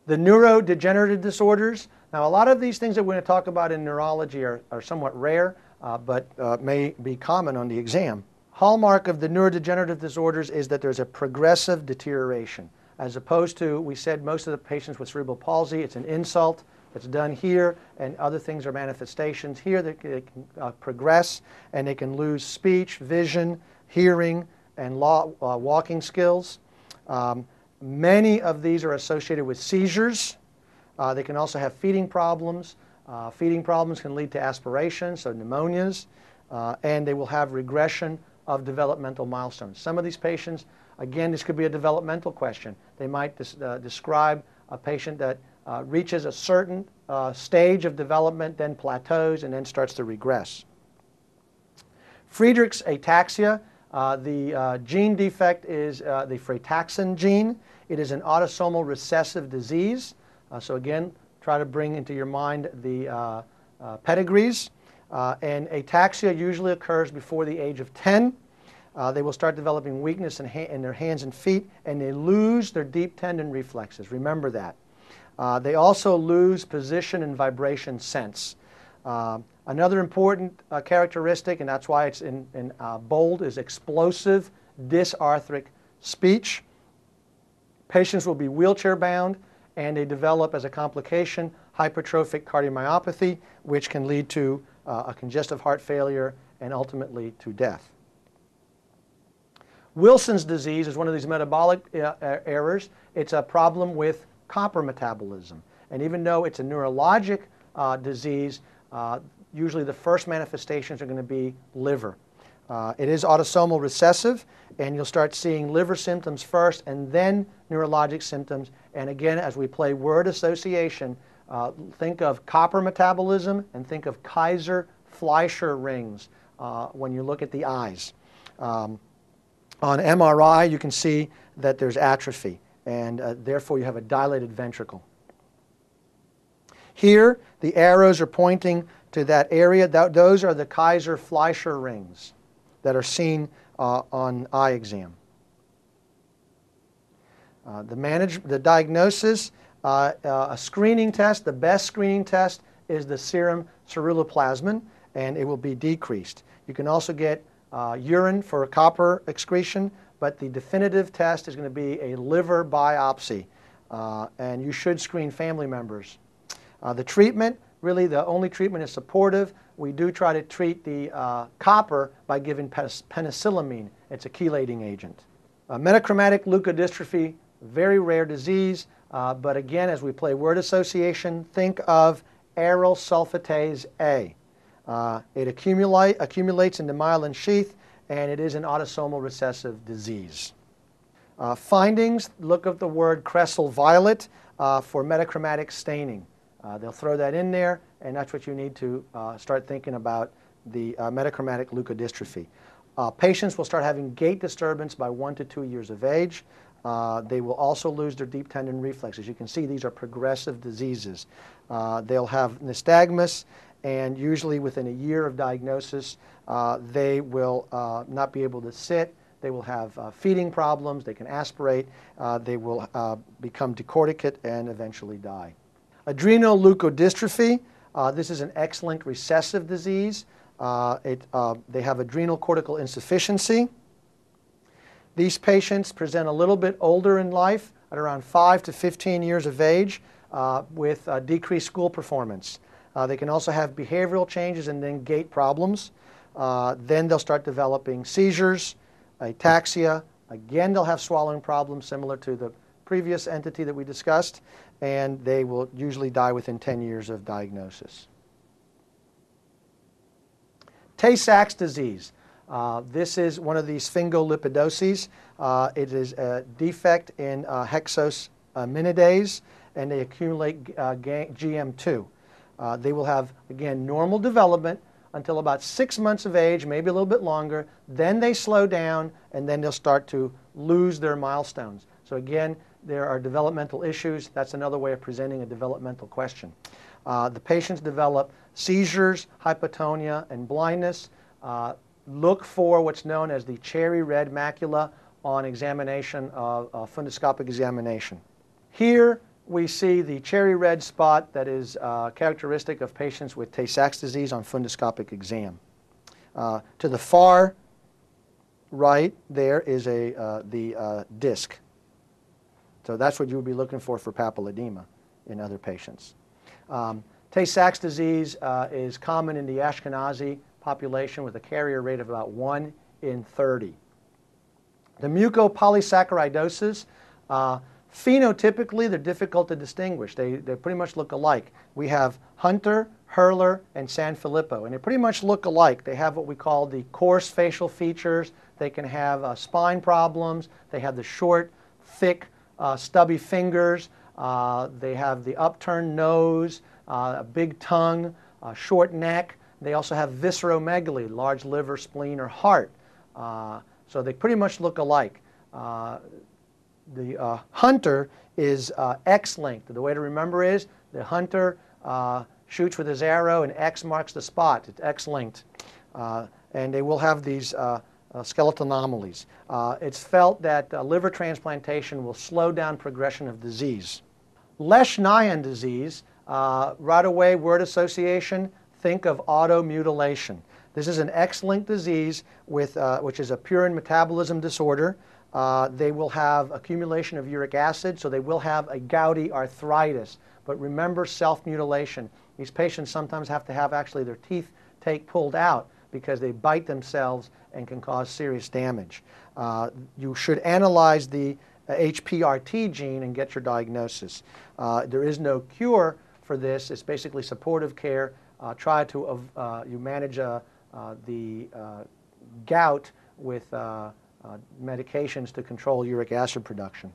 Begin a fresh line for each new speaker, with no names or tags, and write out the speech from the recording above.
The neurodegenerative disorders. Now, a lot of these things that we're going to talk about in neurology are somewhat rare, but may be common on the exam. Hallmark of the neurodegenerative disorders is that there's a progressive deterioration. As opposed to, we said most of the patients with cerebral palsy, it's an insult that's done here, and other things are manifestations. Here they can progress, and they can lose speech, vision, hearing, and walking skills. Many of these are associated with seizures. They can also have feeding problems. Feeding problems can lead to aspiration, so pneumonias, and they will have regression of developmental milestones. Some of these patients, again, this could be a developmental question. They might describe a patient that reaches a certain stage of development, then plateaus, and then starts to regress. Friedreich's ataxia, the gene defect is the frataxin gene. It is an autosomal recessive disease. So again, try to bring into your mind the pedigrees. And ataxia usually occurs before the age of 10. They will start developing weakness in their hands and feet, and they lose their deep tendon reflexes. Remember that. They also lose position and vibration sense. Another important characteristic, and that's why it's in bold, is explosive dysarthric speech. Patients will be wheelchair bound, and they develop as a complication hypertrophic cardiomyopathy, which can lead to a congestive heart failure and ultimately to death. Wilson's disease is one of these metabolic errors. It's a problem with copper metabolism. And even though it's a neurologic disease, usually the first manifestations are going to be liver. It is autosomal recessive, and you'll start seeing liver symptoms first and then neurologic symptoms. And again, as we play word association, think of copper metabolism and think of Kaiser-Fleischer rings when you look at the eyes. On MRI, you can see that there's atrophy, and therefore you have a dilated ventricle. Here, the arrows are pointing to that area. Those are the Kaiser-Fleischer rings that are seen on eye exam. The diagnosis, a screening test, the best screening test is the serum ceruloplasmin, and it will be decreased. You can also get urine for copper excretion, but the definitive test is going to be a liver biopsy, and you should screen family members. The treatment, really the only treatment is supportive. We do try to treat the copper by giving penicillamine. It's a chelating agent. Metachromatic leukodystrophy, very rare disease, but again, as we play word association, think of aryl sulfatase A. It accumulates in the myelin sheath, and it is an autosomal recessive disease. Findings, look at the word Kressel violet for metachromatic staining. They'll throw that in there, and that's what you need to start thinking about the metachromatic leukodystrophy. Patients will start having gait disturbance by 1 to 2 years of age. They will also lose their deep tendon reflexes. You can see these are progressive diseases. They'll have nystagmus, and usually within a year of diagnosis, they will not be able to sit. They will have feeding problems. They can aspirate. They will become decorticate and eventually die. Adrenoleukodystrophy. This is an X-linked recessive disease. They have adrenal cortical insufficiency. These patients present a little bit older in life, at around 5 to 15 years of age, with decreased school performance. They can also have behavioral changes and then gait problems. Then they'll start developing seizures, ataxia. Again, they'll have swallowing problems similar to the previous entity that we discussed, and they will usually die within 10 years of diagnosis. Tay-Sachs disease. This is one of these sphingolipidoses. It is a defect in hexosaminidase, and they accumulate GM2. They will have, again, normal development until about 6 months of age, maybe a little bit longer. Then they slow down, and then they'll start to lose their milestones. So again, there are developmental issues. That's another way of presenting a developmental question. The patients develop seizures, hypotonia, and blindness. Look for what's known as the cherry red macula on examination of fundoscopic examination. Here, we see the cherry red spot that is characteristic of patients with Tay-Sachs disease on fundoscopic exam. To the far right there is the disc. So that's what you would be looking for papilledema in other patients. Tay-Sachs disease is common in the Ashkenazi population with a carrier rate of about 1 in 30. The mucopolysaccharidoses, phenotypically, they're difficult to distinguish. They pretty much look alike. We have Hunter, Hurler, and Sanfilippo, and they pretty much look alike. They have what we call the coarse facial features. They can have spine problems. They have the short, thick, stubby fingers. They have the upturned nose, a big tongue, a short neck. They also have visceromegaly, large liver, spleen, or heart. So they pretty much look alike. The Hunter is X-linked. The way to remember is the Hunter shoots with his arrow and X marks the spot. It's X-linked. And they will have these skeletal anomalies. It's felt that liver transplantation will slow down progression of disease. Lesch-Nyhan disease, right away word association, think of automutilation. This is an X-linked disease with, which is a purine metabolism disorder. They will have accumulation of uric acid, so they will have a gouty arthritis. But remember self-mutilation. These patients sometimes have to have actually their teeth pulled out because they bite themselves and can cause serious damage. You should analyze the HPRT gene and get your diagnosis. There is no cure for this. It's basically supportive care. Try to you manage the gout with medications to control uric acid production.